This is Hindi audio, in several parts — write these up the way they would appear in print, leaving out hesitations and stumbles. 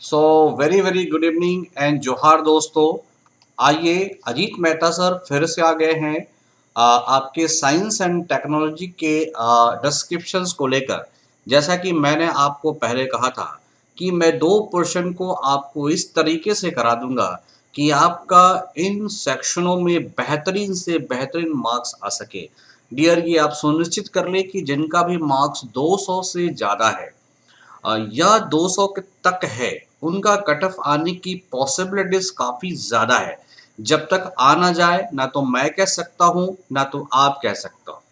So very very good evening and जोहार दोस्तों। आइए, अजीत मेहता सर फिर से आ गए हैं आपके साइंस एंड टेक्नोलॉजी के डिस्क्रिप्शंस को लेकर। जैसा कि मैंने आपको पहले कहा था कि मैं दो पोर्शन को आपको इस तरीके से करा दूंगा कि आपका इन सेक्शनों में बेहतरीन से बेहतरीन मार्क्स आ सके। डियर, ये आप सुनिश्चित कर ले कि जिनका भी मार्क्स 200 से ज़्यादा है या 200 के तक है, उनका कट ऑफ आने की पॉसिबिलिटीज काफी ज्यादा है। जब तक आ ना जाए, ना तो मैं कह सकता हूं ना तो आप कह सकते हो।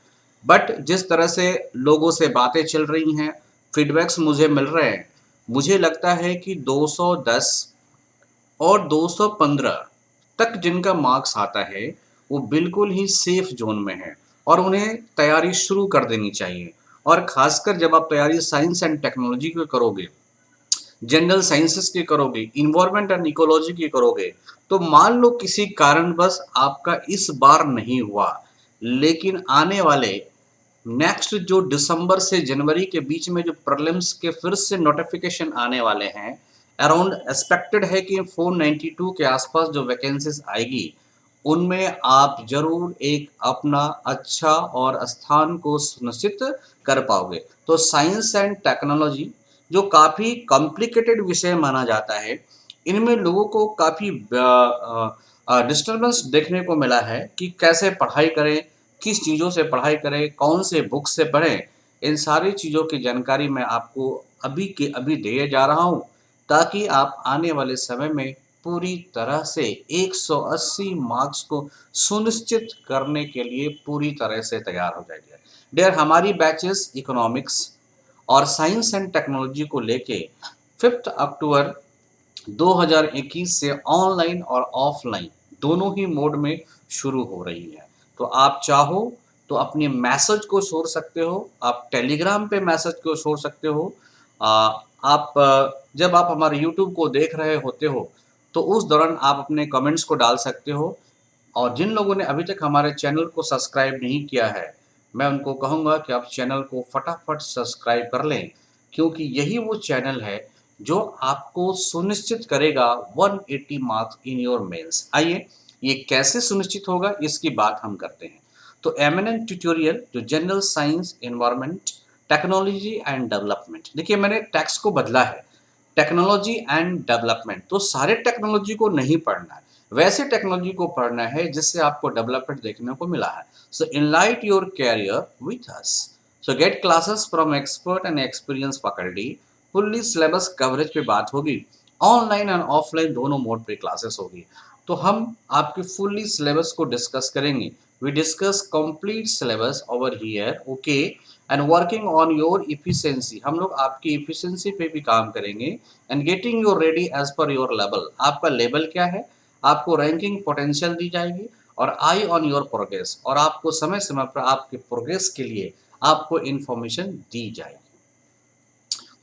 बट जिस तरह से लोगों से बातें चल रही हैं, फीडबैक्स मुझे मिल रहे हैं, मुझे लगता है कि 210 और 215 तक जिनका मार्क्स आता है वो बिल्कुल ही सेफ जोन में है और उन्हें तैयारी शुरू कर देनी चाहिए। और खासकर जब आप तैयारी साइंस एंड टेक्नोलॉजी की करोगे, जनरल साइंसेस की करोगे, इन्वायरमेंट एंड इकोलॉजी की करोगे, तो मान लो किसी कारणवश आपका इस बार नहीं हुआ, लेकिन आने वाले नेक्स्ट जो दिसंबर से जनवरी के बीच में जो प्रीलिम्स के फिर से नोटिफिकेशन आने वाले हैं, अराउंड एक्सपेक्टेड है कि 492 के आसपास जो वैकेंसीज आएगी, उनमें आप जरूर एक अपना अच्छा और स्थान को सुनिश्चित कर पाओगे। तो साइंस एंड टेक्नोलॉजी जो काफ़ी कॉम्प्लिकेटेड विषय माना जाता है, इनमें लोगों को काफ़ी डिस्टर्बेंस देखने को मिला है कि कैसे पढ़ाई करें, किस चीज़ों से पढ़ाई करें, कौन से बुक से पढ़ें। इन सारी चीज़ों की जानकारी मैं आपको अभी के अभी दे जा रहा हूँ, ताकि आप आने वाले समय में पूरी तरह से 180 मार्क्स को सुनिश्चित करने के लिए पूरी तरह से तैयार हो जाइए। डियर, हमारी बैचेस इकोनॉमिक्स और साइंस एंड टेक्नोलॉजी को लेके 5 अक्टूबर 2021 से ऑनलाइन और ऑफलाइन दोनों ही मोड में शुरू हो रही है। तो आप चाहो तो अपने मैसेज को छोड़ सकते हो, आप टेलीग्राम पे मैसेज को छोड़ सकते हो। आप जब आप हमारे यूट्यूब को देख रहे होते हो, तो उस दौरान आप अपने कमेंट्स को डाल सकते हो। और जिन लोगों ने अभी तक हमारे चैनल को सब्सक्राइब नहीं किया है, मैं उनको कहूँगा कि आप चैनल को फटाफट सब्सक्राइब कर लें, क्योंकि यही वो चैनल है जो आपको सुनिश्चित करेगा 180 मार्क्स इन योर मेंस। आइए, ये कैसे सुनिश्चित होगा इसकी बात हम करते हैं। तो एमएनएन ट्यूटोरियल जो general science, environment, technology and development, देखिए मैंने टैक्स को बदला है, टेक्नोलॉजी एंड डेवलपमेंट। तो सारे टेक्नोलॉजी को नहीं पढ़ना है, वैसे टेक्नोलॉजी को पढ़ना है जिससे आपको डेवलपमेंट देखने को मिला है। So enlight your career with us. So get classes from expert and experience faculty. Fully syllabus coverage पे बात होगी, ऑनलाइन एंड ऑफलाइन दोनों मोड पे क्लासेस होगी। तो हम आपके फुल्ली सिलेबस को डिस्कस करेंगे। We discuss complete syllabus over here, okay. And working on your efficiency, हम लोग आपकी इफिशिएंसी पे भी काम करेंगे। And getting your ready as per your level, आपका लेवल क्या है, आपको रैंकिंग पोटेंशियल दी जाएगी। और आई ऑन योर प्रोग्रेस, और आपको समय समय पर आपके प्रोग्रेस के लिए आपको इन्फॉर्मेशन दी जाएगी।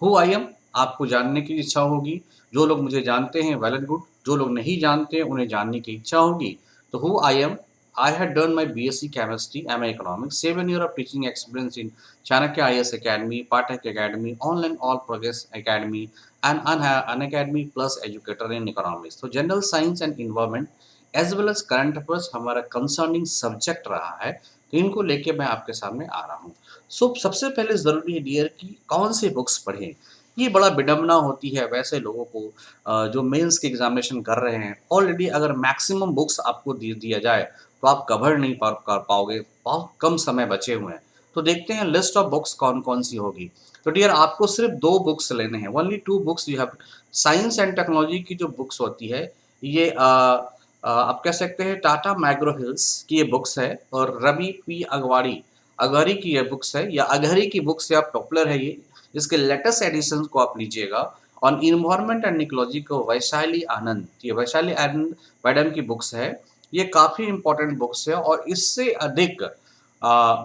हु आई एम, आपको जानने की इच्छा होगी। जो लोग मुझे जानते हैं वेल एंड गुड, जो लोग नहीं जानते हैं उन्हें जानने की इच्छा होगी। तो who I am, I had done my BSc Chemistry, MA Economics, 7 years of teaching experience in Chanakya IS Academy, Pathak Academy, Online All Progress Academy, and Unacademy Plus Educator in Economics. तो General Science and Environment as well as Current Affairs हमारा concerning subject रहा है, तो इनको लेके मैं आपके सामने आ रहा हूँ। सबसे पहले ज़रूरी है डियर कि कौन से बुक्स पढ़ें। ये बड़ा विडंबना होती है वैसे लोगों को जो मेंस की एग्जामिनेशन कर रहे हैं। ऑलरेडी अगर मैक्सिमम बुक्स आपको दिया जाए तो आप कवर नहीं कर पाओगे, बहुत कम समय बचे हुए हैं। तो देखते हैं लिस्ट ऑफ बुक्स कौन कौन सी होगी। तो डियर, आपको सिर्फ 2 बुक्स लेने हैं, only 2 books you have. Science and technology की जो बुक्स होती है, ये आप कह सकते हैं टाटा मैग्रो हिल्स की ये बुक्स है, और रवि पी अगवाड़ी अघरी की ये बुक्स है, या अघरी की बुक्स या पॉपुलर है ये। इसके लेटेस्ट एडिशन को आप लीजिएगा। ऑन इन्वायरमेंट एंड इकोलॉजी को वैशाली आनंद, ये वैशाली आनंद मैडम की बुक्स है। ये काफ़ी इंपॉर्टेंट बुक्स है, और इससे अधिक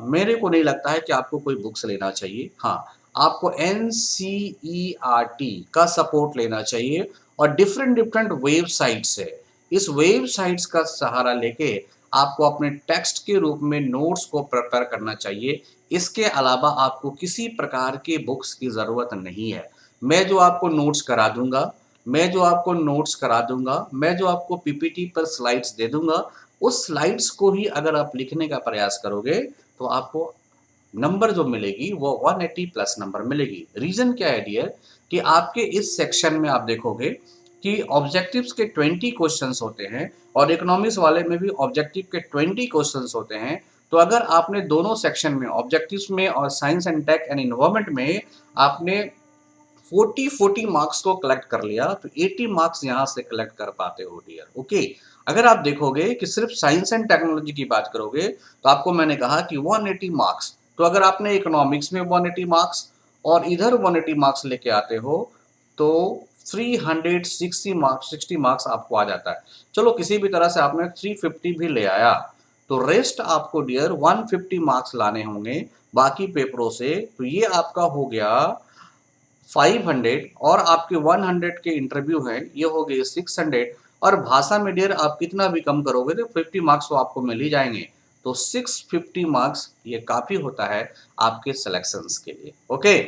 मेरे को नहीं लगता है कि आपको कोई बुक्स लेना चाहिए। हाँ, आपको एनसीईआरटी का सपोर्ट लेना चाहिए, और डिफरेंट डिफरेंट वेबसाइट्स है, इस वेबसाइट्स का सहारा लेके आपको अपने टेक्स्ट के रूप में नोट्स को प्रिपेयर करना चाहिए। इसके अलावा आपको किसी प्रकार के बुक्स की ज़रूरत नहीं है। मैं जो आपको नोट्स करा दूंगा, मैं जो आपको नोट्स करा दूंगा, मैं जो आपको पीपीटी पर स्लाइड्स दे दूंगा, उस स्लाइड्स को ही अगर आप लिखने का प्रयास करोगे तो आपको नंबर जो मिलेगी वो 180 प्लस नंबर मिलेगी। रीजन क्या है डियर कि आपके इस सेक्शन में आप देखोगे कि ऑब्जेक्टिव्स के 20 क्वेश्चंस होते हैं और इकोनॉमिक्स वाले में भी ऑब्जेक्टिव के 20 क्वेश्चंस होते हैं। तो अगर आपने दोनों सेक्शन में ऑब्जेक्टिव्स में और science and tech and environment में आपने 40 मार्क्स को कलेक्ट कर लिया तो 80 मार्क्स यहाँ से कलेक्ट कर पाते हो डियर। ओके, अगर आप देखोगे कि सिर्फ साइंस एंड टेक्नोलॉजी की बात करोगे तो आपको मैंने कहा कि 180 मार्क्स, तो अगर आपने इकोनॉमिक्स में 180 मार्क्स और इधर 180 मार्क्स लेके आते हो तो 360 मार्क्स आपको आ जाता है। चलो किसी भी तरह से आपने 350 भी ले आया तो रेस्ट आपको डियर 150 मार्क्स लाने होंगे बाकी पेपरों से। तो ये आपका हो गया 500 और आपके 100 के इंटरव्यू हैं ये हो गए 600। और भाषा में डियर आप कितना भी कम करोगे तो 50 मार्क्स तो आपको मिल ही जाएंगे। तो 650 मार्क्स ये काफ़ी होता है आपके सिलेक्शंस के लिए। ओके,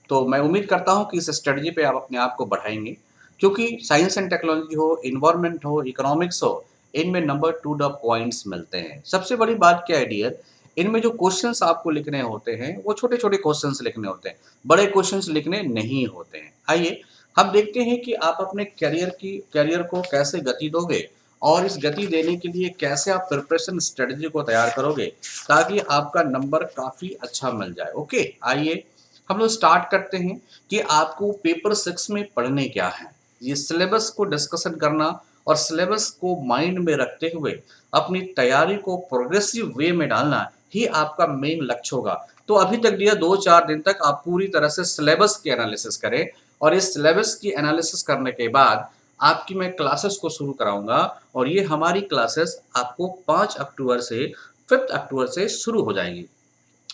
तो मैं उम्मीद करता हूँ कि इस स्ट्रेटजी पे आप अपने आप को बढ़ाएंगे क्योंकि साइंस एंड टेक्नोलॉजी हो, इन्वायरमेंट हो, इकोनॉमिक्स हो, इनमें नंबर टू द पॉइंट्स मिलते हैं। सबसे बड़ी बात क्या है डियर, इनमें जो क्वेश्चंस आपको लिखने होते हैं वो छोटे छोटे क्वेश्चंस लिखने होते हैं, बड़े क्वेश्चंस लिखने नहीं होते हैं। आइए हम देखते हैं कि आप अपने करियर को कैसे गति दोगे और इस गति देने के लिए कैसे आप प्रिपरेशन स्ट्रेटजी को तैयार करोगे ताकि आपका नंबर काफ़ी अच्छा मिल जाए। ओके, आइए हम लोग स्टार्ट करते हैं कि आपको पेपर 6 में पढ़ने क्या है। ये सिलेबस को डिस्कशन करना और सिलेबस को माइंड में रखते हुए अपनी तैयारी को प्रोग्रेसिव वे में डालना ही आपका मेन लक्ष्य होगा। तो अभी तक दिया 2-4 दिन तक आप पूरी तरह से सिलेबस की एनालिसिस करें और इस सिलेबस की एनालिसिस करने के बाद आपकी मैं क्लासेस को शुरू कराऊंगा और ये हमारी क्लासेस आपको 5 अक्टूबर से 5 अक्टूबर से शुरू हो जाएंगी।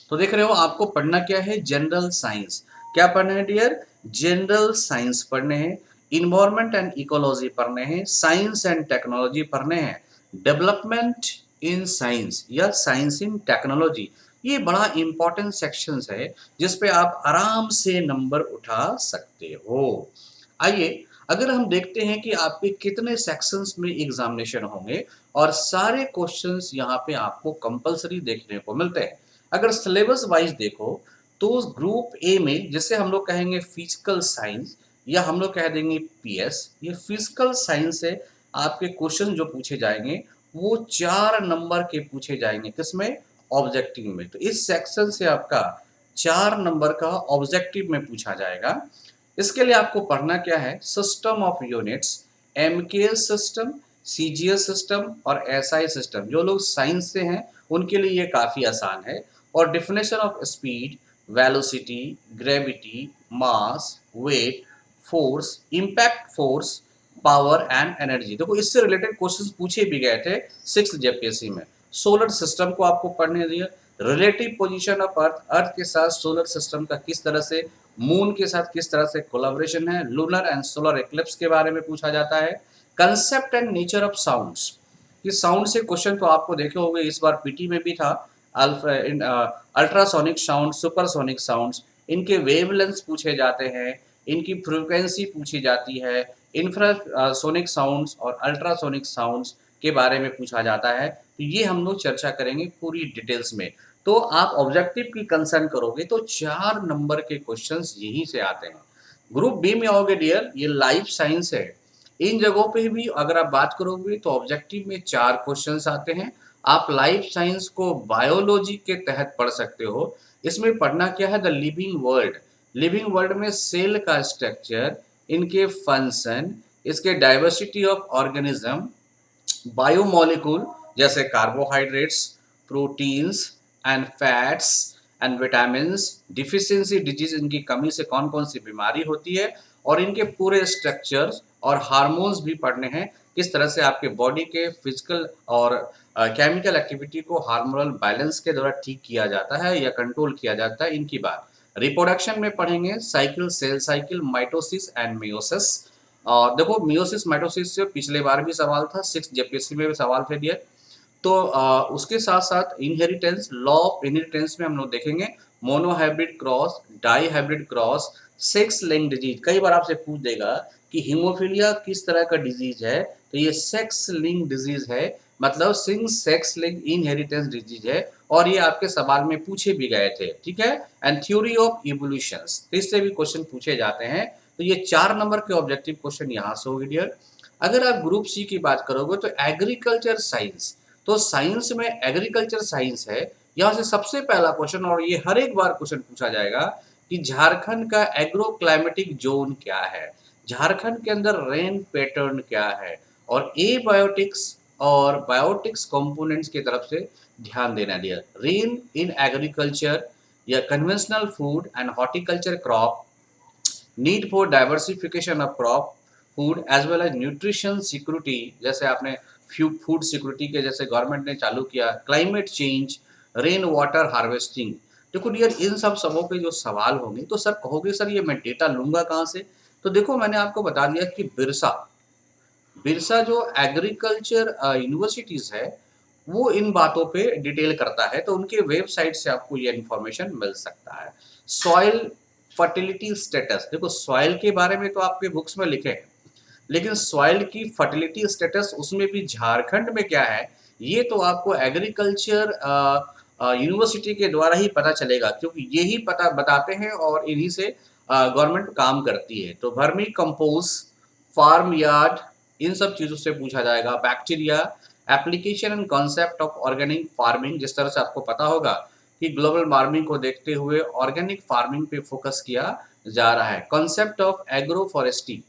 तो देख रहे हो आपको पढ़ना क्या है, जनरल साइंस। क्या पढ़ना है डियर, जनरल साइंस पढ़ने हैं, इन्वायरमेंट एंड इकोलॉजी पढ़ने हैं, साइंस एंड टेक्नोलॉजी पढ़ने हैं, डेवलपमेंट इन साइंस या साइंस इन टेक्नोलॉजी। ये बड़ा इंपॉर्टेंट सेक्शंस है जिस पे आप आराम से नंबर उठा सकते हो। आइए अगर हम देखते हैं कि आपके कितने सेक्शंस में एग्जामिनेशन होंगे और सारे क्वेश्चंस यहाँ पे आपको कंपलसरी देखने को मिलते हैं। अगर सिलेबस वाइज देखो तो ग्रुप ए में जिसे हम लोग कहेंगे फिजिकल साइंस या हम लोग कह देंगे पीएस, ये फिजिकल साइंस से आपके क्वेश्चन जो पूछे जाएंगे वो 4 नंबर के पूछे जाएंगे। किसमें, ऑब्जेक्टिव में। तो इस सेक्शन से आपका 4 नंबर का ऑब्जेक्टिव में पूछा जाएगा। इसके लिए आपको पढ़ना क्या है, system of units, MKS system, CGS system और एसआई सिस्टम। जो लोग साइंस से हैं उनके लिए ये काफ़ी आसान है। और definition of speed, velocity, gravity, mass, weight, force, impact force, power and energy. देखो इससे रिलेटेड क्वेश्चंस पूछे भी गए थे 6 जेपीएससी में। सोलर सिस्टम को आपको पढ़ने दिया, रिलेटिव पोजीशन ऑफ अर्थ, अर्थ के साथ सोलर सिस्टम का किस तरह से, मून के साथ किस तरह से कोलैबोरेशन है, लूनर एंड सोलर एक्लिप्स के बारे में पूछा जाता है, concept and nature of sounds. इस साउंड से क्वेश्चन तो आपको देखे होंगे, इस बार पीटी में भी था। अल्ट्रासोनिक साउंड, सुपरसोनिक साउंड्स, इनके वेवलेंथ्स पूछे जाते हैं, इनकी फ्रीक्वेंसी पूछी जाती है, इंफ्रासोनिक साउंड्स और अल्ट्रासोनिक साउंड्स के बारे में पूछा जाता है। तो ये हम लोग चर्चा करेंगे पूरी डिटेल्स में। तो आप ऑब्जेक्टिव की कंसर्न करोगे तो 4 नंबर के क्वेश्चंस यहीं से आते हैं। ग्रुप बी में आओगे डियर, ये लाइफ साइंस है। इन जगहों पे भी अगर आप बात करोगे तो ऑब्जेक्टिव में 4 क्वेश्चंस आते हैं। आप लाइफ साइंस को बायोलॉजी के तहत पढ़ सकते हो। इसमें पढ़ना क्या है, the living world. Living world में सेल का स्ट्रक्चर, इनके फंक्शन, इसके डाइवर्सिटी ऑफ ऑर्गेनिज्म, बायोमोलिक्यूल जैसे carbohydrates, proteins and fats and vitamins, deficiency disease, इनकी कमी से कौन कौन सी बीमारी होती है, और इनके पूरे स्ट्रक्चर्स और हार्मोन्स भी पढ़ने हैं। किस तरह से आपके बॉडी के फिजिकल और केमिकल एक्टिविटी को हार्मोनल बैलेंस के द्वारा ठीक किया जाता है या कंट्रोल किया जाता है, इनकी बात। रिप्रोडक्शन में पढ़ेंगे cycle, cell cycle, mitosis and meiosis. और देखो मियोसिस माइटोसिस से पिछले बार भी सवाल था, 6 जेपीएससी में भी सवाल थे डियर। तो उसके साथ साथ इनहेरिटेंस, लॉ ऑफ इनहेरिटेंस में हम लोग देखेंगे monohybrid cross, dihybrid cross, sex linked disease. कई बार आपसे पूछ देगा कि हीमोफीलिया किस तरह का डिजीज है, तो ये सेक्स लिंक डिजीज है, मतलब सिंग सेक्स लिंक इनहेरिटेंस डिजीज है, और ये आपके सवाल में पूछे भी गए थे, ठीक है। एंड थ्योरी ऑफ इवोल्यूशंस, तो इससे भी क्वेश्चन पूछे जाते हैं। तो ये 4 नंबर के ऑब्जेक्टिव क्वेश्चन यहाँ से हो गए डियर। अगर आप ग्रुप सी की बात करोगे तो एग्रीकल्चर साइंस, तो साइंस में एग्रीकल्चर साइंस है, यहाँ से सबसे पहला क्वेश्चन, और ये हर एक बार क्वेश्चन पूछा जाएगा कि झारखंड का एग्रो क्लाइमेटिक जोन क्या है, झारखंड के अंदर रेन पैटर्न क्या है, और ए बायोटिक्स और बायोटिक्स कंपोनेंट्स की तरफ से ध्यान देना डियर। रेन इन एग्रीकल्चर या conventional food and horticulture crop, need for diversification of crop food as well as nutrition security, जैसे आपने फूड सिक्योरिटी के जैसे गवर्नमेंट ने चालू किया, climate change, rain water harvesting. देखो डियर, इन सब सबों के जो सवाल होंगे तो सर कहोगे सर ये मैं डेटा लूंगा कहाँ से, तो देखो मैंने आपको बता दिया कि बिरसा बिरसा जो एग्रीकल्चर यूनिवर्सिटीज है वो इन बातों पे डिटेल करता है, तो उनके वेबसाइट से आपको ये इन्फॉर्मेशन मिल सकता है। सॉइल फर्टिलिटी स्टेटस, देखो सॉइल के बारे में तो आपके बुक्स में लिखे हैं, लेकिन सॉइल की फर्टिलिटी स्टेटस उसमें भी झारखंड में क्या है, ये तो आपको एग्रीकल्चर यूनिवर्सिटी के द्वारा ही पता चलेगा, क्योंकि ये ही पता बताते हैं और इन्हीं से गवर्नमेंट काम करती है। तो वर्मी कंपोस्ट, फार्म यार्ड, इन सब चीज़ों से पूछा जाएगा। Bacteria, application and concept of organic farming, जिस तरह से आपको पता होगा कि ग्लोबल वार्मिंग को देखते हुए ऑर्गेनिक फार्मिंग पे फोकस किया जा रहा है। Concept of agro forestry,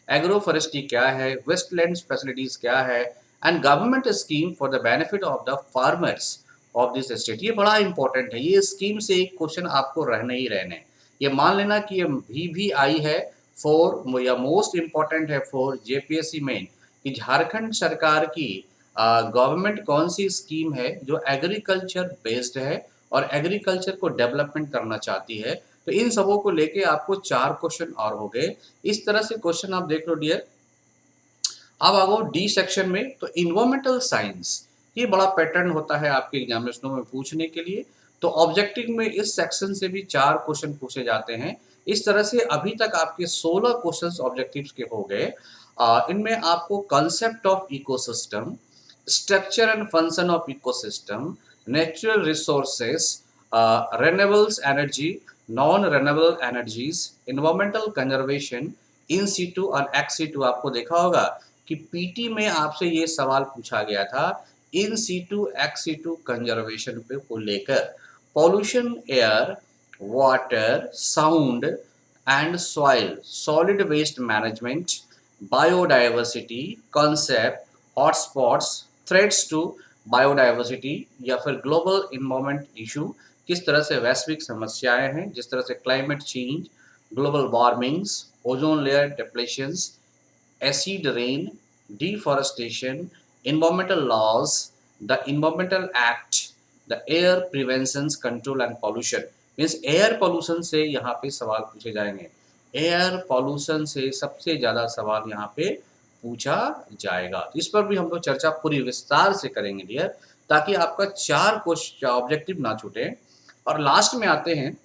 agro forestry क्या है, वेस्टलैंड फैसिलिटीज क्या है, and government scheme for the benefit of the farmers of this state, ये बड़ा इंपॉर्टेंट है। ये स्कीम से एक क्वेश्चन आपको रहने ही रहने, ये मान लेना कि ये भी आई है फॉर, या मोस्ट इम्पॉर्टेंट है फॉर जेपीएससी मेन, कि झारखंड सरकार की गवर्नमेंट कौन सी स्कीम है जो एग्रीकल्चर बेस्ड है और एग्रीकल्चर को डेवलपमेंट करना चाहती है। तो इन सबों को लेके आपको 4 क्वेश्चन और हो गए। इस तरह से क्वेश्चन आप देख लो डियर। अब आओ डी सेक्शन में, तो इन्वायरमेंटल साइंस, ये बड़ा पैटर्न होता है आपके एग्जामिनेशनों में पूछने के लिए। तो ऑब्जेक्टिव में इस सेक्शन से भी 4 क्वेश्चन पूछे जाते हैं। इस तरह से अभी तक आपके 16 क्वेश्चंस ऑब्जेक्टिव्स के हो गए। इनमें आपको concept of ecosystem, structure and function of ecosystem, natural resources, renewables energy, non renewable energies, environmental conservation, in situ और एक्स सीटू। आपको देखा होगा कि पीटी में आपसे ये सवाल पूछा गया था in situ ex situ conservation पे को लेकर। Pollution air, water, sound and soil, solid waste management, biodiversity concept, hotspots, threats to biodiversity, या फिर ग्लोबल इन्वायरमेंट इशू, किस तरह से वैश्विक समस्याएं हैं, जिस तरह से climate change, global warmings, ozone layer depletions, acid rain, deforestation, environmental laws, the Environmental Act, the air prevention control and pollution। Means air pollution से यहाँ पे सवाल पूछे जाएंगे। एयर पोल्यूशन से सबसे ज़्यादा सवाल यहाँ पे पूछा जाएगा। इस पर भी हम लोग चर्चा पूरी विस्तार से करेंगे डियर, ताकि आपका 4 क्वेश्चन ऑब्जेक्टिव ना छूटे। और लास्ट में आते हैं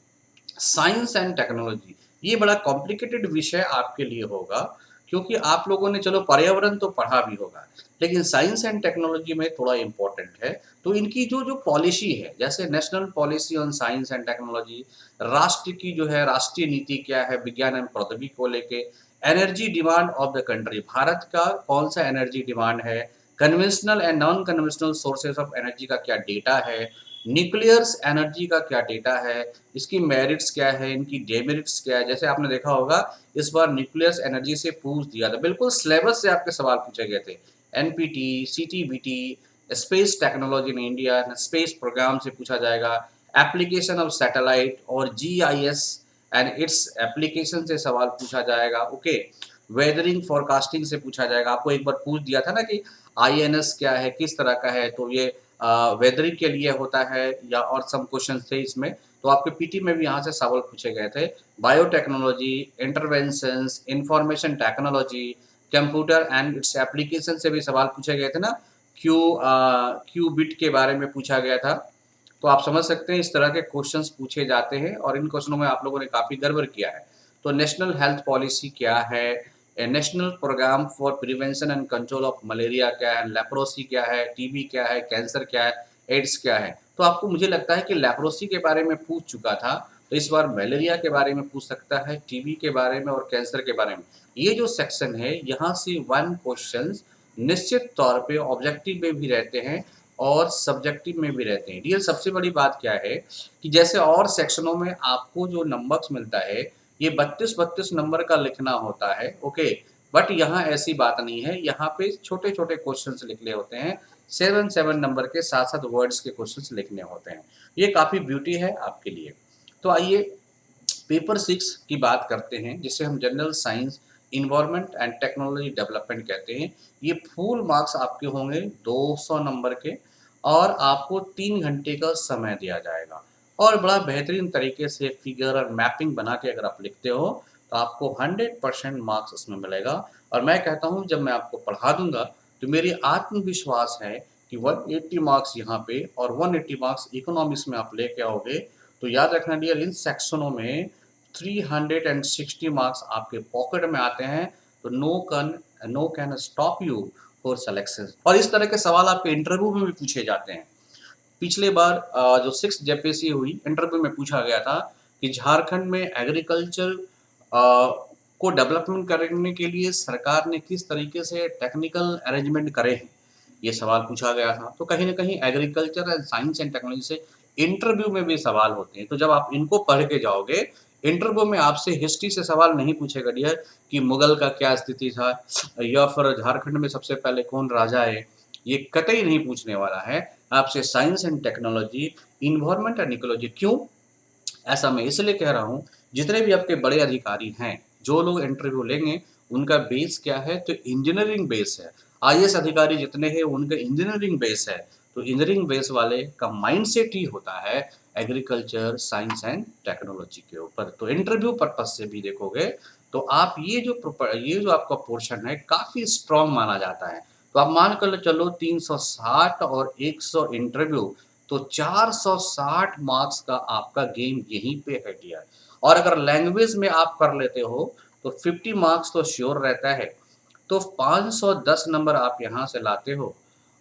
साइंस एंड टेक्नोलॉजी। ये बड़ा कॉम्प्लिकेटेड विषय आपके लिए होगा, क्योंकि आप लोगों ने चलो पर्यावरण तो पढ़ा भी होगा, लेकिन साइंस एंड टेक्नोलॉजी में थोड़ा इम्पोर्टेंट है। तो इनकी जो जो पॉलिसी है, जैसे national policy on science and technology, राष्ट्र की जो है राष्ट्रीय नीति क्या है विज्ञान एवं प्रौद्योगिकी को लेके, energy demand of the country, Bharat का कौन सा एनर्जी डिमांड है, conventional and non conventional sources of energy का क्या डेटा है, न्यूक्लियर्स एनर्जी का क्या डेटा है, इसकी मेरिट्स क्या है, इनकी डेमेरिट्स क्या है। जैसे आपने देखा होगा इस बार न्यूक्लियस एनर्जी से पूछ दिया था, बिल्कुल सिलेबस से आपके सवाल पूछे गए थे। NPT, CTBT, space technology in India, space programme से पूछा जाएगा। एप्लीकेशन ऑफ सैटेलाइट और जीआईएस एंड इट्स एप्लीकेशन से सवाल पूछा जाएगा। ओके, वेदरिंग फोरकास्टिंग से पूछा जाएगा। आपको एक बार पूछ दिया था ना कि आईएनएस क्या है, किस तरह का है, तो ये वेदरिंग के लिए होता है, या और सम क्वेश्चन थे इसमें। तो आपके पीटी में भी यहाँ से सवाल पूछे गए थे। Biotechnology, interventions, information technology, computer and its application से भी सवाल पूछे गए थे ना। क्यू बिट के बारे में पूछा गया था। तो आप समझ सकते हैं इस तरह के क्वेश्चंस पूछे जाते हैं, और इन क्वेश्चनों में आप लोगों ने काफ़ी गड़बड़ किया है। तो नेशनल हेल्थ पॉलिसी क्या है, national programme for prevention and control of malaria क्या है, लेप्रोसी क्या है, टीबी क्या है, कैंसर क्या है, एड्स क्या है। तो आपको मुझे लगता है कि लेप्रोसी के बारे में पूछ चुका था, तो इस बार मलेरिया के बारे में पूछ सकता है, टीबी के बारे में और कैंसर के बारे में। ये जो सेक्शन है यहाँ से 1 क्वेश्चंस निश्चित तौर पे ऑब्जेक्टिव में भी रहते हैं और सब्जेक्टिव में भी रहते हैं। डियर सबसे बड़ी बात क्या है कि जैसे और सेक्शनों में आपको जो नंबर्स मिलता है ये 32-32 नंबर का लिखना होता है, ओके। बट यहाँ ऐसी बात नहीं है, यहाँ पे छोटे-छोटे क्वेश्चंस लिखने होते हैं, 7-7 नंबर के 7-7 वर्ड्स के क्वेश्चंस लिखने होते हैं। ये काफ़ी ब्यूटी है आपके लिए। तो आइए पेपर 6 की बात करते हैं, जिसे हम general science environment and technology development कहते हैं। ये फुल मार्क्स आपके होंगे 200 नंबर के और आपको 3 घंटे का समय दिया जाएगा और बड़ा बेहतरीन तरीके से फिगर और मैपिंग बना के अगर आप लिखते हो तो आपको 100% मार्क्स इसमें मिलेगा। और मैं कहता हूँ जब मैं आपको पढ़ा दूंगा तो मेरी आत्मविश्वास है कि 180 मार्क्स यहाँ पे और 180 मार्क्स इकोनॉमिक्स में आप लेके आओगे। तो याद रखना डियर इन सेक्शनों में 360 मार्क्स आपके पॉकेट में आते हैं। तो no can stop you for selection. और इस तरह के सवाल आपके इंटरव्यू में भी पूछे जाते हैं। पिछले बार जो 6 जेपीएससी हुई इंटरव्यू में पूछा गया था कि झारखंड में एग्रीकल्चर को डेवलपमेंट करने के लिए सरकार ने किस तरीके से टेक्निकल अरेंजमेंट करे हैं, ये सवाल पूछा गया था। तो कहीं ना कहीं agriculture and science and technology से इंटरव्यू में भी सवाल होते हैं। तो जब आप इनको पढ़ के जाओगे इंटरव्यू में आपसे हिस्ट्री से सवाल नहीं पूछेगा डियर कि मुगल का क्या स्थिति था या फिर झारखंड में सबसे पहले कौन राजा है, ये कतई नहीं पूछने वाला है। आपसे science and technology, environment and ecology. क्यों ऐसा मैं इसलिए कह रहा हूँ, जितने भी आपके बड़े अधिकारी हैं जो लोग इंटरव्यू लेंगे उनका बेस क्या है, तो इंजीनियरिंग बेस है। आईएएस अधिकारी जितने हैं उनका इंजीनियरिंग बेस है। तो इंजीनियरिंग बेस वाले का माइंडसेट ही होता है एग्रीकल्चर साइंस एंड टेक्नोलॉजी के ऊपर। तो इंटरव्यू पर्पज से भी देखोगे तो आप ये जो आपका पोर्शन है काफ़ी स्ट्रॉन्ग माना जाता है। तो आप मान कर चलो 360 और 100 इंटरव्यू, तो 460 मार्क्स का आपका गेम यहीं पे है डियर। और अगर लैंग्वेज में आप कर लेते हो तो 50 मार्क्स तो श्योर रहता है। तो 510 नंबर आप यहाँ से लाते हो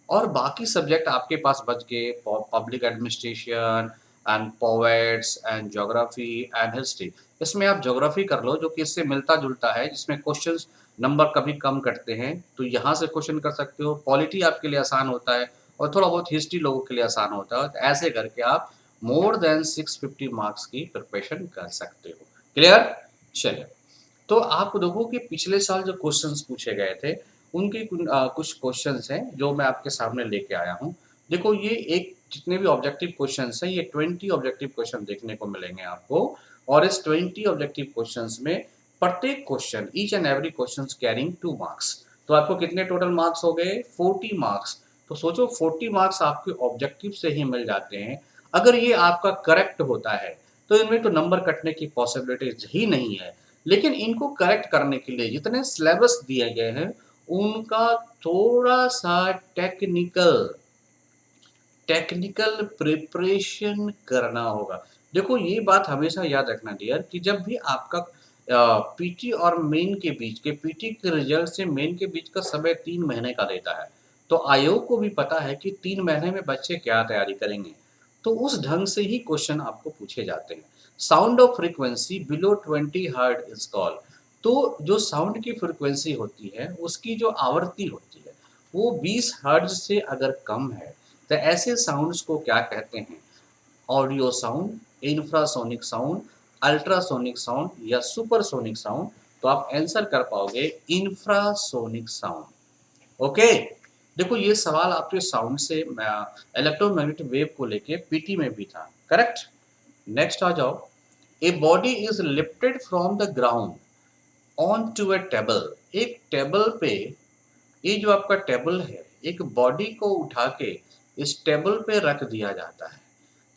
और बाकी सब्जेक्ट आपके पास बच गए, public administration and poets and geography and history. इसमें आप ज्योग्राफी कर लो जो कि इससे मिलता जुलता है, जिसमें क्वेश्चंस नंबर कभी कम कटते हैं, तो यहाँ से क्वेश्चन कर सकते हो। पॉलिटी आपके लिए आसान होता है और थोड़ा बहुत हिस्ट्री लोगों के लिए आसान होता है। तो ऐसे करके आप मोर देन 650 मार्क्स की प्रिपरेशन कर सकते हो। क्लियर? चलिए, तो आप देखो कि पिछले साल जो क्वेश्चंस पूछे गए थे उनके कुछ क्वेश्चंस हैं जो मैं आपके सामने लेके आया हूँ। देखो ये एक जितने भी ऑब्जेक्टिव क्वेश्चंस हैं ये 20 ऑब्जेक्टिव क्वेश्चन देखने को मिलेंगे आपको। और इस 20 ऑब्जेक्टिव क्वेश्चंस में प्रत्येक question each and every question carrying 2 marks. तो आपको कितने टोटल मार्क्स हो गए? 40 मार्क्स। तो सोचो 40 मार्क्स आपके ऑब्जेक्टिव से ही मिल जाते हैं। अगर ये आपका करेक्ट होता है तो इनमें तो नंबर कटने की पॉसिबिलिटीज ही नहीं है। लेकिन इनको करेक्ट करने के लिए जितने सिलेबस दिए गए हैं उनका थोड़ा सा टेक्निकल प्रिपरेशन करना होगा। देखो ये बात हमेशा याद रखना डियर कि जब भी आपका पीटी और मेन के बीच के पीटी के रिजल्ट से मेन के बीच का समय 3 महीने का देता है, तो आयोग को भी पता है कि 3 महीने में बच्चे क्या तैयारी करेंगे। तो उस ढंग से ही क्वेश्चन आपको पूछे जाते हैं। Sound of frequency below 20 hertz is called. तो जो साउंड की फ्रीक्वेंसी होती है उसकी जो आवृत्ति होती है वो 20 हर्ट्ज से अगर कम है तो ऐसे साउंड्स को क्या कहते हैं? Audio sound, infrasonic sound, ultrasonic sound या सुपरसोनिक साउंड। तो आप आंसर कर पाओगे इंफ्रासोनिक साउंड। ओके, देखो ये सवाल आपके साउंड से इलेक्ट्रोमैग्नेटिक वेव को लेके पीटी में भी था, करेक्ट। नेक्स्ट आ जाओ। A body is lifted from the ground on to a table. एक टेबल पे, ये जो आपका टेबल है एक बॉडी को उठा के इस टेबल पे रख दिया जाता है।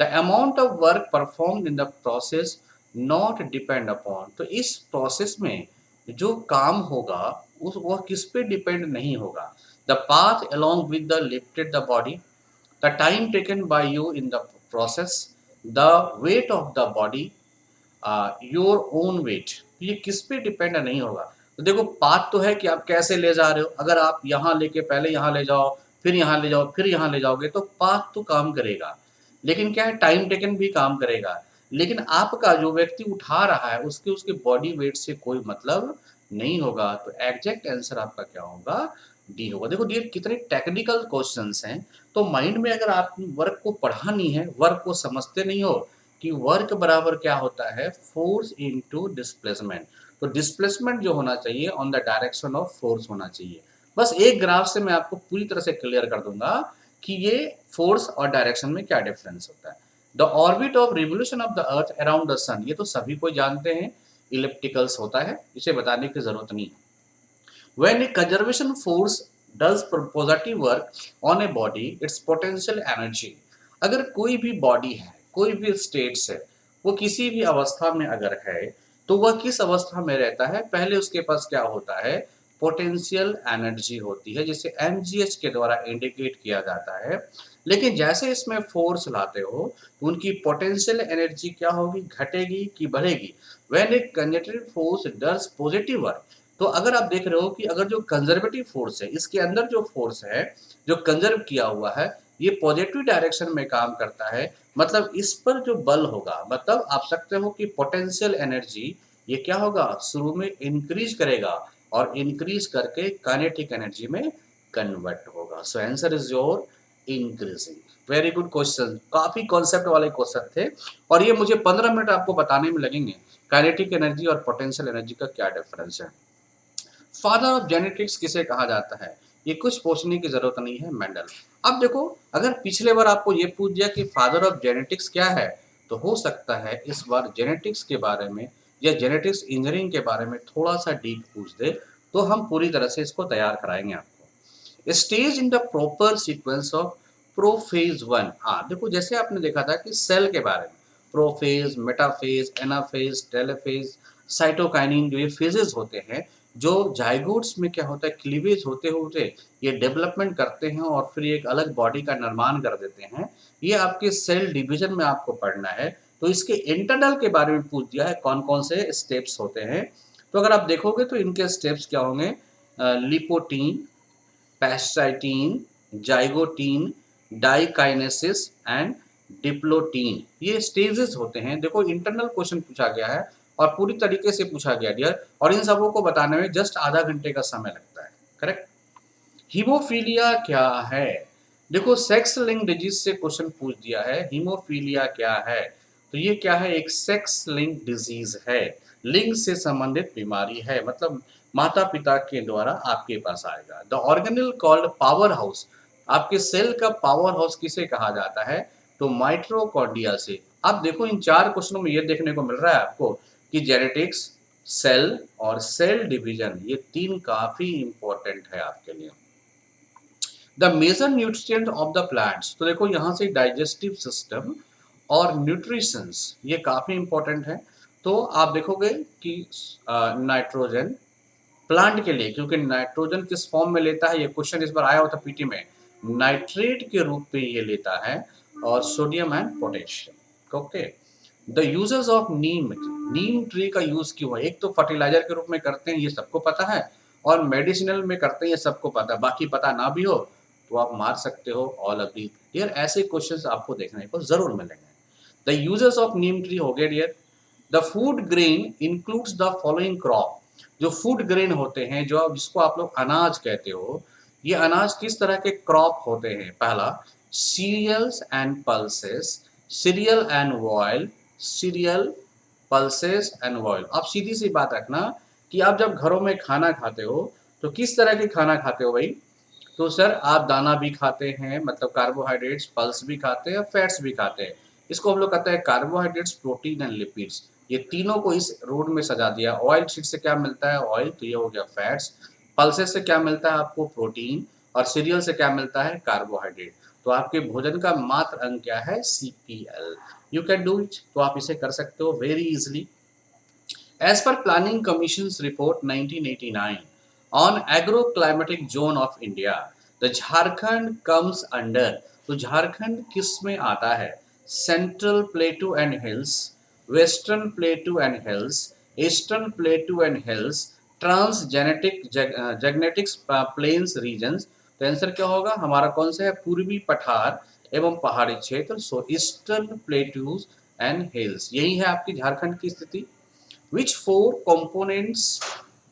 The amount of work perform in the process not depend upon. तो इस प्रोसेस में जो काम होगा उस वह किस पे डिपेंड नहीं होगा। The path along with the lifted the body, the time taken by you in the process, the weight of the body, your own wait. ये किस पे डिपेंड नहीं होगा। तो देखो पाथ तो है कि आप कैसे ले जा रहे हो, अगर आप यहाँ लेके पहले यहाँ ले जाओ, फिर यहाँ ले जाओ, फिर यहाँ ले जाओगे तो पाथ तो काम करेगा, लेकिन क्या है टाइम टेकन भी काम करेगा। लेकिन आपका जो व्यक्ति उठा रहा है उसके उसके बॉडी वेट से कोई मतलब नहीं होगा, तो एग्जैक्ट आंसर आपका क्या होगा, डी होगा। देखो डियर कितने टेक्निकल क्वेश्चंस हैं, तो माइंड में अगर आप वर्क को पढ़ा नहीं है, वर्क को समझते नहीं हो कि वर्क बराबर क्या होता है, फोर्स इनटू डिस्प्लेसमेंट। तो डिस्प्लेसमेंट जो होना चाहिए on the direction of force होना चाहिए। बस एक ग्राफ से मैं आपको पूरी तरह से क्लियर कर दूंगा कि ये फोर्स और डायरेक्शन में क्या डिफरेंस होता है। The orbit of revolution of the earth around the sun, ये तो सभी कोई जानते हैं, इलिप्टिकल्स होता है, इसे बताने की जरूरत नहीं है। When a conservation force does positive work on a body, its potential energy, अगर कोई भी बॉडी है, कोई भी स्टेट्स है, वो किसी भी अवस्था में अगर है, तो वह किस अवस्था में रहता है, पहले उसके पास क्या होता है, पोटेंशियल एनर्जी होती है, जिसे mgh के द्वारा इंडिकेट किया जाता है। लेकिन जैसे इसमें फोर्स लाते हो तो उनकी पोटेंशियल एनर्जी क्या होगी, घटेगी कि बढ़ेगी। When A conservative force does positive work, तो अगर आप देख रहे हो कि अगर जो कंजर्वेटिव फोर्स है, इसके अंदर जो फोर्स है जो कंजर्व किया हुआ है, ये पॉजिटिव डायरेक्शन में काम करता है, मतलब इस पर जो बल होगा, मतलब आप सकते हो कि पोटेंशियल एनर्जी ये क्या होगा, शुरू में इंक्रीज करेगा और इंक्रीज करके काइनेटिक एनर्जी में कन्वर्ट होगा। So answer is your increasing. Very good question, काफी कॉन्सेप्ट वाले क्वेश्चन थे, और ये मुझे 15 मिनट आपको बताने में लगेंगे काइनेटिक एनर्जी और पोटेंशियल एनर्जी का क्या डिफरेंस है। फादर ऑफ जेनेटिक्स किसे कहा जाता है, ये कुछ पूछने की जरूरत नहीं है, मेंडल। अब देखो अगर पिछले बार आपको ये पूछ दिया कि फादर ऑफ जेनेटिक्स क्या है, तो हो सकता है इस बार जेनेटिक्स के बारे में या जेनेटिक्स इंजीनियरिंग के बारे में थोड़ा सा डीप पूछ दे, तो हम पूरी तरह से इसको तैयार कराएंगे आपको। Stage in the proper sequence of prophase one, हाँ देखो जैसे आपने देखा था कि सेल के बारे में prophase, metaphase, anaphase, telophase, cytokinin, जो ये फेजेस होते हैं, जो जाइगोट्स में क्या होता है, क्लीवेज होते होते ये डेवलपमेंट करते हैं और फिर एक अलग बॉडी का निर्माण कर देते हैं। ये आपके सेल डिवीजन में आपको पढ़ना है, तो इसके इंटरनल के बारे में पूछ दिया है कौन कौन से स्टेप्स होते हैं। तो अगर आप देखोगे तो इनके स्टेप्स क्या होंगे, लिपोटीन, पैस्टाइटीन, जाइगोटीन, डाइकाइनेसिस एंड डिप्लोटीन, ये स्टेजेस होते हैं। देखो इंटरनल क्वेश्चन पूछा गया है और पूरी तरीके से पूछा गया डियर, और इन सबों को बताने में जस्ट आधा घंटे का समय लगता है, करेक्ट। हीमोफीलिया क्या है, देखो सेक्स लिंक डिजीज से क्वेश्चन पूछ दिया है, हीमोफीलिया क्या है, तो ये क्या है, एक सेक्स लिंक डिजीज है, लिंग से संबंधित बीमारी है, मतलब माता पिता के द्वारा आपके पास आएगा। The organelle called power house, आपके सेल का पावर हाउस किसे कहा जाता है, तो माइट्रोकॉन्ड्रिया से। अब देखो इन चार क्वेश्चनों में ये देखने को मिल रहा है आपको कि जेनेटिक्स, सेल और सेल डिवीजन, ये तीन काफी इंपॉर्टेंट है आपके लिए। The major nutrient of the plants, तो देखो यहाँ से डाइजेस्टिव सिस्टम और न्यूट्रिशंस ये काफ़ी इंपॉर्टेंट है। तो आप देखोगे कि नाइट्रोजन प्लांट के लिए, क्योंकि नाइट्रोजन किस फॉर्म में लेता है, ये क्वेश्चन इस बार आया हुआ था पीटी में, नाइट्रेट के रूप में ये लेता है, और sodium and potassium. Okay, the uses of Neem, Neem tree का यूज क्यों है, एक तो फर्टिलाइजर के रूप में करते हैं ये सबको पता है, और मेडिसिनल में करते हैं ये सबको पता है, बाकी पता ना भी हो तो आप मार सकते हो ऑल ऑफ दी डियर, ऐसे क्वेश्चंस आपको देखने को जरूर मिलेंगे। The uses of neem tree हो गए dear. The food grain includes the following crop, जो फूड ग्रेन होते हैं, जो जिसको आप लोग अनाज कहते हो, ये अनाज किस तरह के क्रॉप होते हैं, पहला cereals and pulses, cereal and oil, cereal, pulses and oil. आप सीधी सी बात रखना कि आप जब घरों में खाना खाते हो तो किस तरह के खाना खाते हो भाई, तो सर आप दाना भी खाते हैं, मतलब कार्बोहाइड्रेट्स, पल्स भी खाते हैं, फैट्स भी खाते हैं। इसको हम लोग कहते हैं कार्बोहाइड्रेट्स, प्रोटीन एंड लिपिड्स, ये तीनों को इस रोड में सजा दिया। ऑयल सीड से क्या मिलता है, ऑयल, तो ये हो गया फैट्स। पल्सेस से क्या मिलता है आपको, प्रोटीन, और सीरियल से क्या मिलता है, कार्बोहाइड्रेट। तो आपके भोजन का मात्र अंग क्या है, CPL। You can do it, तो आप इसे कर सकते हो very easily. As per Planning Commission's report 1989 on agroclimatic zone of India, the Jharkhand comes under, तो झारखंड किस में आता है, central plateau and hills, western plateau and hills, eastern plateau and hills, transgenetic genetics plains regions. तो आंसर क्या होगा हमारा, कौन सा है, पूर्वी पठार एवं पहाड़ी क्षेत्र, so eastern plateaus and hills. यही है आपकी झारखंड की स्थिति। Which four components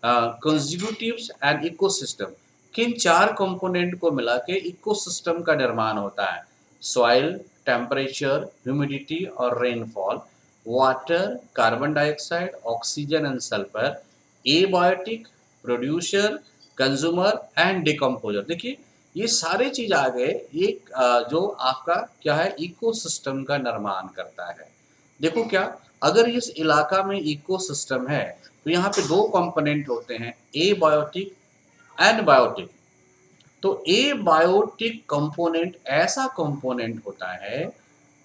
constitutives an ecosystem, किन चार कंपोनेंट को मिला के इकोसिस्टम का निर्माण होता है? सॉइल, टेम्परेचर, ह्यूमिडिटी और rainfall, water, carbon dioxide, oxygen and sulphur, abiotic, producer, consumer and decomposer. देखिए ये सारे चीज आ गए एक जो आपका क्या है, इकोसिस्टम का निर्माण करता है। देखो क्या, अगर इस इलाका में इकोसिस्टम है तो यहाँ पे दो कंपोनेंट होते हैं, एबायोटिक, एनबायोटिक। तो एबायोटिक कंपोनेंट ऐसा कंपोनेंट होता है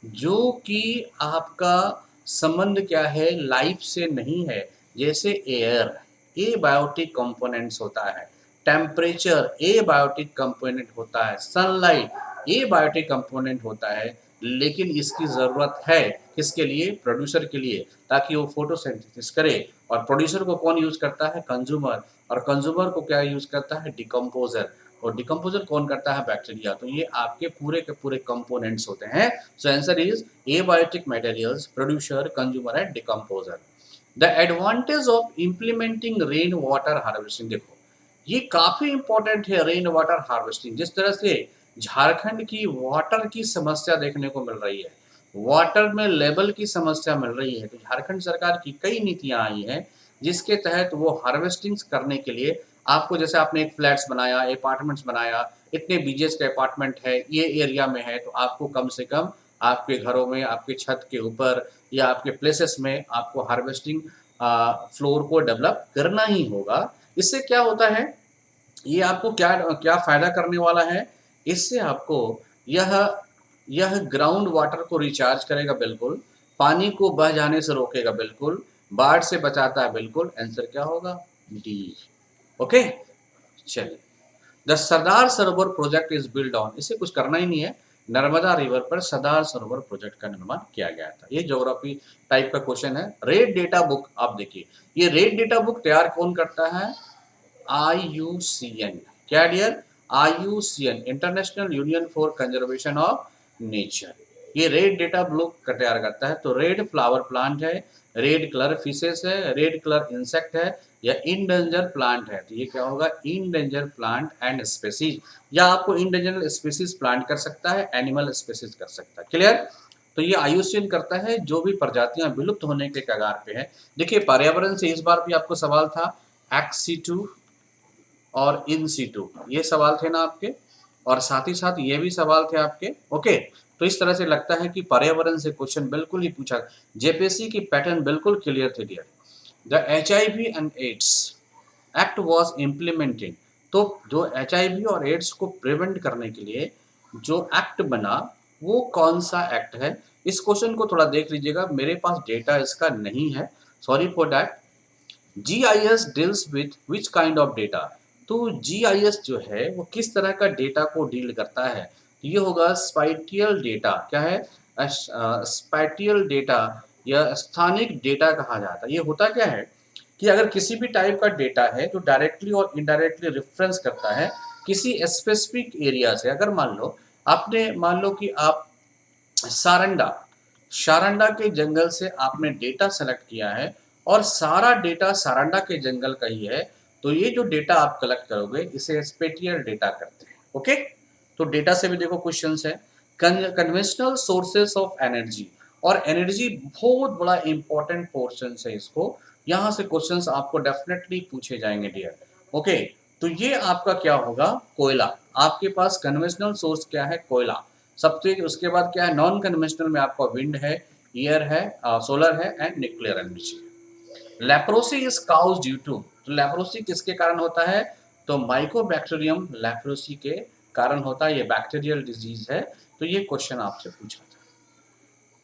जो कि आपका संबंध क्या है, लाइफ से नहीं है। जैसे एयर एबायोटिक कंपोनेंट्स होता है, टेम्परेचर एबायोटिक कंपोनेंट होता है, सनलाइट एबायोटिक कंपोनेंट होता है। लेकिन इसकी ज़रूरत है किसके लिए, प्रोड्यूसर के लिए, ताकि वो फोटोसिंथेसिस करे। और प्रोड्यूसर को कौन यूज़ करता है, कंज्यूमर। और कंज्यूमर को क्या यूज़ करता है, डिकम्पोजर। और डिकम्पोजर कौन करता है, बैक्टीरिया। तो ये आपके पूरे के पूरे कंपोनेंट्स होते हैं। So answer is abiotic materials, producer, consumer and decomposer. The advantage of implementing rain water harvesting, देखो ये काफी इंपॉर्टेंट है रेन वाटर हार्वेस्टिंग। जिस तरह से झारखंड की वाटर की समस्या देखने को मिल रही है, वाटर में लेवल की समस्या मिल रही है, तो झारखंड सरकार की कई नीतियां आई हैं जिसके तहत वो हार्वेस्टिंग करने के लिए आपको, जैसे आपने एक फ्लैट्स बनाया, अपार्टमेंट्स बनाया, इतने बीजेस के अपार्टमेंट है, ये एरिया में है, तो आपको कम से कम आपके घरों में, आपके छत के ऊपर या आपके प्लेसेस में आपको हार्वेस्टिंग फ्लोर को डेवलप करना ही होगा। इससे क्या होता है, ये आपको क्या क्या फायदा करने वाला है, इससे आपको यह यह ग्राउंड वाटर को रिचार्ज करेगा, बिल्कुल, पानी को बह जाने से रोकेगा, बिल्कुल, बाढ़ से बचाता है, बिल्कुल। आंसर क्या होगा, डी। ओके, चलिए। The Sardar Sarovar project is build on, इसे कुछ करना ही नहीं है, नर्मदा रिवर पर सरदार सरोवर प्रोजेक्ट का निर्माण किया गया था। ये ज्योग्राफी टाइप का क्वेश्चन है। रेड डेटा बुक, आप देखिए ये रेड डेटा बुक तैयार कौन करता है, IUCN। क्या dear, IUCN, international union for conservation of nature. ये रेड डेटा बुक तैयार करता है। तो रेड फ्लावर प्लांट है, रेड कलर फिशेस है, रेड कलर इंसेक्ट है, या इंडेंजर प्लांट है। तो ये क्या होगा, इंडेंजर प्लांट एंड स्पेसीज, या आपको इंडेंजर स्पेसीज प्लांट कर सकता है, एनिमल स्पेसीज कर सकता है। क्लियर। तो ये IUCN करता है जो भी प्रजातियां विलुप्त होने के कगार पे है। देखिए पर्यावरण से इस बार भी आपको सवाल था, एक्स सीटू और इन सीटू, ये सवाल थे ना आपके, और साथ ही साथ ये भी सवाल थे आपके। ओके, तो इस तरह से लगता है कि पर्यावरण से क्वेश्चन बिल्कुल ही पूछा, जेपीएससी की पैटर्न बिल्कुल क्लियर थे dear. The HIV and AIDS act was implemented, तो जो HIV और एड्स को प्रिवेंट करने के लिए जो एक्ट बना वो कौन सा एक्ट है। इस क्वेश्चन को थोड़ा देख लीजिएगा, मेरे पास डेटा इसका नहीं है, sorry for that. GIS deals with which kind of data, तो GIS जो है वो किस तरह का डेटा को डील करता है, तो ये होगा स्पाइटियल डेटा। क्या है, स्पाइटियल डेटा या स्थानिक डेटा कहा जाता है। ये होता क्या है कि अगर किसी भी टाइप का डेटा है जो डायरेक्टली और इनडायरेक्टली रेफरेंस करता है किसी स्पेसिफिक एरिया से। अगर मान लो कि आप सारंडा सारंडा के जंगल से आपने डेटा सेलेक्ट किया है और सारा डेटा सारंडा के जंगल का ही है, तो ये जो डेटा आप कलेक्ट करोगे इसे स्पेटियल डेटा करते हैं। ओके, तो डेटा से भी देखो क्वेश्चंस है। कन्वेंशनल सोर्सेस ऑफ एनर्जी, और एनर्जी बहुत बड़ा इंपॉर्टेंट पोर्शन है, इसको यहाँ से क्वेश्चंस आपको डेफिनेटली पूछे जाएंगे डियर। ओके, तो ये आपका क्या होगा, कोयला। आपके पास कन्वेंशनल सोर्स क्या है, कोयला सबसे। उसके बाद क्या है, नॉन कन्वेंशनल में आपका विंड है, एयर है, सोलर है and nuclear energy. Leprosy is cause due to, तो लेप्रोसी किसके कारण होता है, तो माइकोबैक्टीरियम लेप्रोसी के कारण होता है, ये बैक्टीरियल डिजीज है। तो ये क्वेश्चन आपसे पूछा था,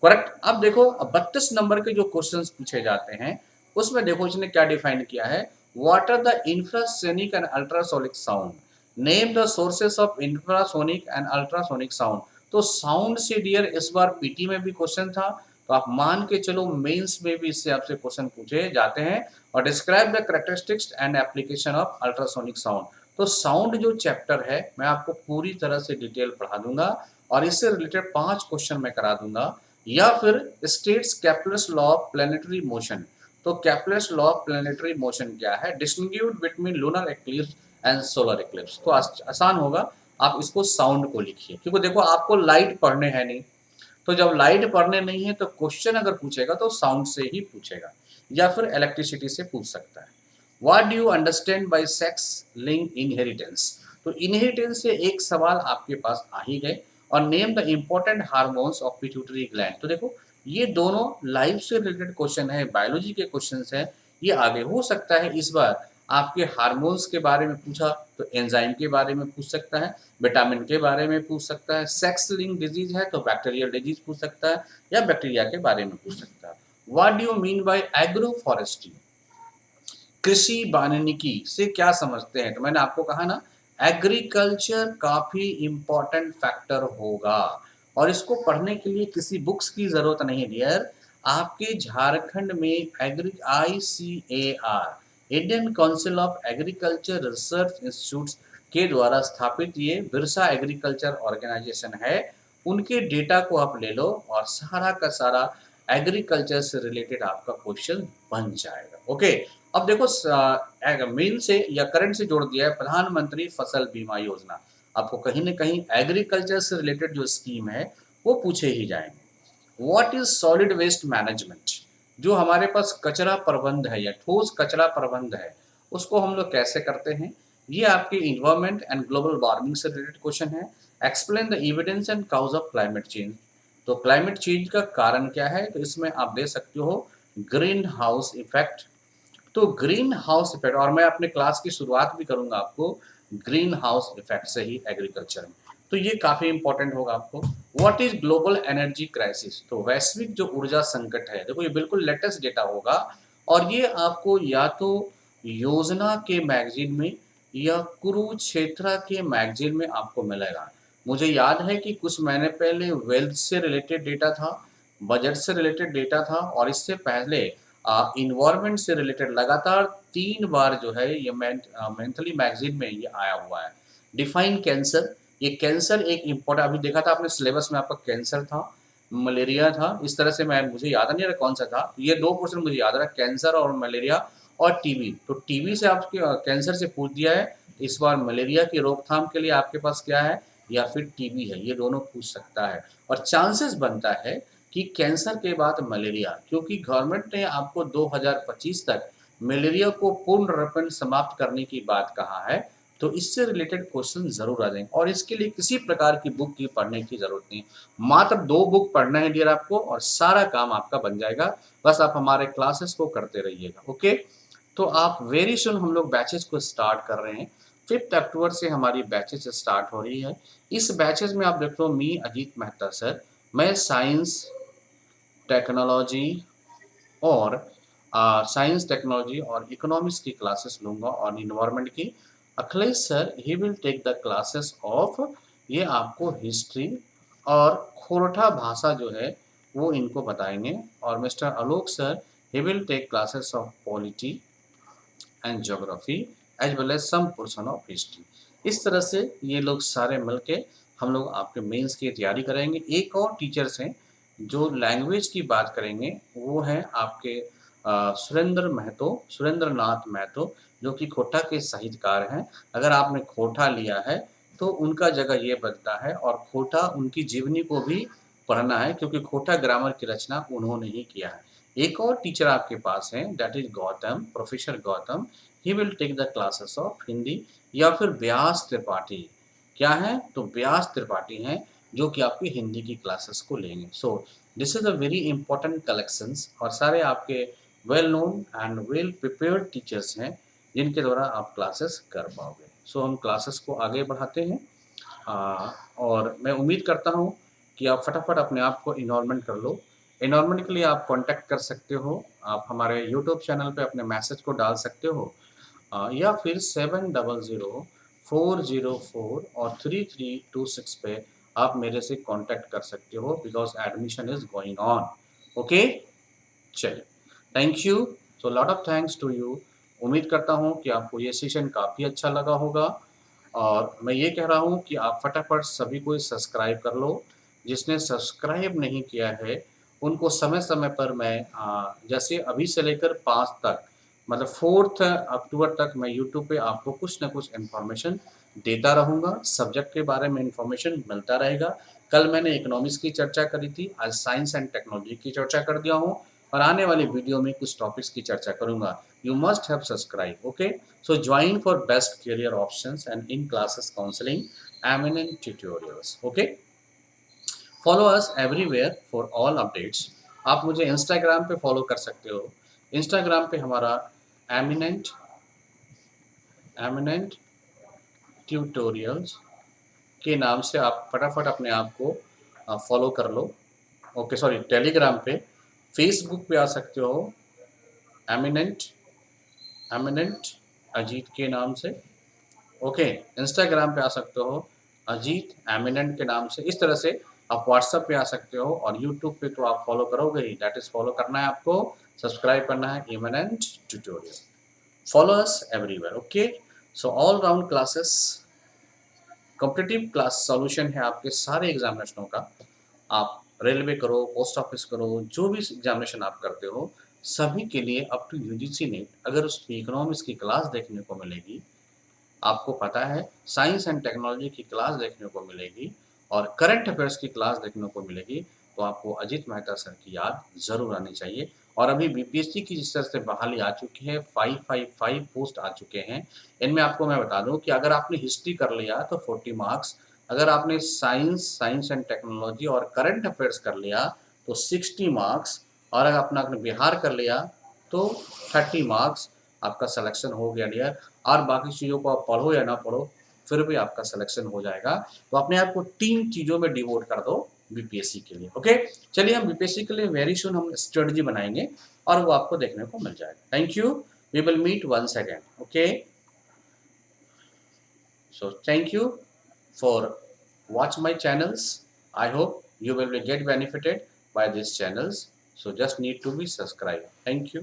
करेक्ट। अब देखो 32 नंबर के जो क्वेश्चंस पूछे जाते हैं उसमें देखो इसने क्या डिफाइन किया है, what are the infrasonic and ultrasonic sound, name the sources of infrasonic and ultrasonic sound. तो साउंड से डियर इस बार पीटी में भी क्वेश्चन था, तो आप मान के चलो मेंस में भी इससे आपसे क्वेश्चन पूछे जाते हैं। और describe the characteristics and application of ultrasonic sound. तो साउंड जो चैप्टर है मैं आपको पूरी तरह से डिटेल पढ़ा दूंगा और इससे रिलेटेड 5 क्वेश्चन मैं करा दूंगा। या फिर states Kepler's law of planetary motion. तो Kepler's law of planetary motion क्या है, distinguish between lunar eclipse and solar eclipse. तो आसान होगा, आप इसको साउंड को लिखिए, क्योंकि देखो आपको लाइट पढ़ने हैं नहीं, तो जब लाइट पढ़ने नहीं है तो क्वेश्चन अगर पूछेगा तो साउंड से ही पूछेगा या फिर इलेक्ट्रिसिटी से पूछ सकता है। What do you understand by sex link inheritance. तो इनहेरिटेंस से एक सवाल आपके पास आ ही गए। और name the important hormones of pituitary gland. तो देखो ये दोनों लाइफ से रिलेटेड क्वेश्चन है, बायोलॉजी के क्वेश्चन है। ये आगे हो सकता है इस बार आपके हार्मोन्स के बारे में पूछा तो एंजाइम के बारे में पूछ सकता है, विटामिन के बारे में पूछ सकता है, सेक्स लिंक डिजीज है तो बैक्टीरियल डिजीज पूछ सकता है या बैक्टीरिया के बारे में पूछ सकता है। What do you mean by agro forestry. कृषि वानिकी से क्या समझते हैं, तो मैंने आपको कहा ना एग्रीकल्चर काफी इंपॉर्टेंट फैक्टर होगा और इसको पढ़ने के लिए किसी बुक्स की जरूरत नहीं है डियर। आपके झारखंड में agri ICAR Indian council of agriculture research institute के द्वारा स्थापित ये बिरसा एग्रीकल्चर ऑर्गेनाइजेशन है। उनके डेटा को आप ले लो और सारा का सारा एग्रीकल्चर से रिलेटेड आपका क्वेश्चन बन जाएगा। ओके, अब देखो मेन से या करंट से जोड़ दिया है प्रधानमंत्री फसल बीमा योजना। आपको कहीं ना कहीं एग्रीकल्चर से रिलेटेड जो स्कीम है वो पूछे ही जाएंगे। What is solid waste management. जो हमारे पास कचरा प्रबंध है या ठोस कचरा प्रबंध है उसको हम लोग कैसे करते हैं, ये आपके इन्वायरमेंट एंड ग्लोबल वार्मिंग से रिलेटेड क्वेश्चन है। Explain the evidence and cause of climate change. तो क्लाइमेट चेंज का कारण क्या है, तो इसमें आप दे सकते हो ग्रीन हाउस इफेक्ट। तो ग्रीन हाउस इफेक्ट, और मैं अपने क्लास की शुरुआत भी करूंगा आपको ग्रीन हाउस इफेक्ट से ही एग्रीकल्चर में, तो ये काफी इंपॉर्टेंट होगा आपको। What is global energy crisis. तो वैश्विक जो ऊर्जा संकट है, देखो ये बिल्कुल लेटेस्ट डेटा होगा और ये आपको या तो योजना के मैगजीन में या कुरुक्षेत्र के मैगजीन में आपको मिलेगा। मुझे याद है कि कुछ महीने पहले वेल्थ से रिलेटेड डेटा था, बजट से रिलेटेड डेटा था और इससे पहले इन्वायरमेंट से रिलेटेड लगातार 3 बार जो है ये मंथली मैगजीन में ये आया हुआ है। Define cancer. ये कैंसर एक इम्पोर्टेंट, अभी देखा था आपने सिलेबस में आपका कैंसर था, मलेरिया था, इस तरह से मैं मुझे याद नहीं रहा कौन सा था। ये 2 क्वेश्चन मुझे याद रहा, कैंसर और मलेरिया और टीबी। तो टीबी से आपके कैंसर से पूछ दिया है, इस बार मलेरिया की रोकथाम के लिए आपके पास क्या है या फिर टीबी है, ये दोनों पूछ सकता है। और चांसेस बनता है कि कैंसर के बाद मलेरिया, क्योंकि गवर्नमेंट ने आपको 2025 तक मलेरिया को पूर्ण रूपेण समाप्त करने की बात कहा है। तो इससे रिलेटेड क्वेश्चन जरूर आ जाएंगे और इसके लिए किसी प्रकार की बुक की पढ़ने की जरूरत नहीं, मात्र 2 बुक पढ़ना है डियर आपको और सारा काम आपका बन जाएगा। बस आप हमारे क्लासेस को करते रहिएगा। ओके, तो आप वेरी सुन हम लोग बैचेस को स्टार्ट कर रहे हैं। 5 अक्टूबर से हमारी बैचेस स्टार्ट हो रही है। इस बैचेस में आप देख लो मी अजीत मेहता सर, मैं साइंस टेक्नोलॉजी और साइंस टेक्नोलॉजी और इकोनॉमिक्स की क्लासेस लूँगा और इन्वायरमेंट की। Akhilesh sir he will take the classes of, ये आपको हिस्ट्री और खोरठा भाषा जो है वो इनको बताएंगे। और mister Alok sir he will take classes of polity and geography as well as some portion of history. इस तरह से ये लोग सारे मिलके हम लोग आपके मेंस की तैयारी करेंगे। एक और टीचर्स हैं जो लैंग्वेज की बात करेंगे, वो हैं आपके सुरेंद्र नाथ महतो, जो कि खोटा के साहित्यकार हैं। अगर आपने खोटा लिया है तो उनका जगह ये बनता है और खोटा उनकी जीवनी को भी पढ़ना है, क्योंकि खोटा ग्रामर की रचना उन्होंने ही किया है। एक और टीचर आपके पास हैं, that is Gautam, professor Gautam. He will take the classes of Hindi. या फिर व्यास त्रिपाठी, क्या है तो व्यास त्रिपाठी हैं जो कि आपकी हिंदी की क्लासेस को लेंगे। So this is a very important collections और सारे आपके well known and well prepared teachers हैं जिनके द्वारा आप क्लासेस कर पाओगे। सो हम क्लासेस को आगे बढ़ाते हैं और मैं उम्मीद करता हूँ कि आप फटाफट अपने आप को इनरोलमेंट कर लो। इनरोलमेंट के लिए आप कांटेक्ट कर सकते हो, आप हमारे यूट्यूब चैनल पे अपने मैसेज को डाल सकते हो या फिर 700404 और 3326 पे आप मेरे से कांटेक्ट कर सकते हो, because admission is going on. Okay, चलिए, thank you. So lot of thanks to you. उम्मीद करता हूँ कि आपको ये सेशन काफ़ी अच्छा लगा होगा, और मैं ये कह रहा हूँ कि आप फटाफट सभी को सब्सक्राइब कर लो। जिसने सब्सक्राइब नहीं किया है उनको समय समय पर मैं जैसे अभी से लेकर 5 तक, मतलब 4 अक्टूबर तक मैं यूट्यूब पे आपको कुछ ना कुछ इन्फॉर्मेशन देता रहूँगा, सब्जेक्ट के बारे में इन्फॉर्मेशन मिलता रहेगा। कल मैंने इकोनॉमिक्स की चर्चा करी थी, आज साइंस एंड टेक्नोलॉजी की चर्चा कर दिया हूँ, और आने वाली वीडियो में कुछ टॉपिक्स की चर्चा करूँगा। You must have subscribe, okay? So join for best career options and in classes counseling, eminent tutorials. Okay. Follow us everywhere for all updates. आप मुझे इंस्टाग्राम पे फॉलो कर सकते हो। इंस्टाग्राम पे हमारा एमिनेंट एमिनेंट ट्यूटोरियल्स के नाम से आप फटाफट अपने आप को फॉलो कर लो। ओके, सॉरी, टेलीग्राम पे, फेसबुक पे आ सकते हो एमिनेंट एमिनेंट अजीत के नाम से। ओके, इंस्टाग्राम पे आ सकते हो अजीत एमिनेंट के नाम से। इस तरह से आप व्हाट्सएप पे आ सकते हो, और यूट्यूब पे तो आप फॉलो करोगे ही, दैट इज फॉलो करना है आपको, सब्सक्राइब करना है eminent tutorial. Follow us everywhere, okay? So all round classes, competitive class solution है आपके सारे एग्जामिनेशनों का। आप रेलवे करो, पोस्ट ऑफिस करो, जो भी एग्जामिनेशन आप करते हो, सभी के लिए अप टू यूजीसी नेट अगर उसकी इकोनॉमिक्स की क्लास देखने को मिलेगी, आपको पता है साइंस एंड टेक्नोलॉजी की क्लास देखने को मिलेगी, और करंट अफेयर्स की क्लास देखने को मिलेगी, तो आपको अजीत मेहता सर की याद ज़रूर आनी चाहिए। और अभी बीपीएससी की जिस तरह से बहाली आ चुकी है, 555 पोस्ट आ चुके हैं। इनमें आपको मैं बता दूं कि अगर आपने हिस्ट्री कर लिया तो 40 मार्क्स, अगर आपने साइंस एंड टेक्नोलॉजी और करंट अफेयर्स कर लिया तो 60 मार्क्स, और अगर आपने बिहार कर लिया तो 30 मार्क्स, आपका सिलेक्शन हो गया डियर। और बाकी चीज़ों को आप पढ़ो या ना पढ़ो, फिर भी आपका सिलेक्शन हो जाएगा। तो अपने आप को 3 चीज़ों में डिवोट कर दो बीपीएससी के लिए, ओके? चलिए, हम बीपीएससी के लिए वेरी सुन हम स्ट्रेटजी बनाएंगे, और वो आपको देखने को मिल जाएगा। Thank you. We will meet once again, okay? So thank you for watch my channels. I hope you will get benefited by these channels. So just need to be subscribed. Thank you.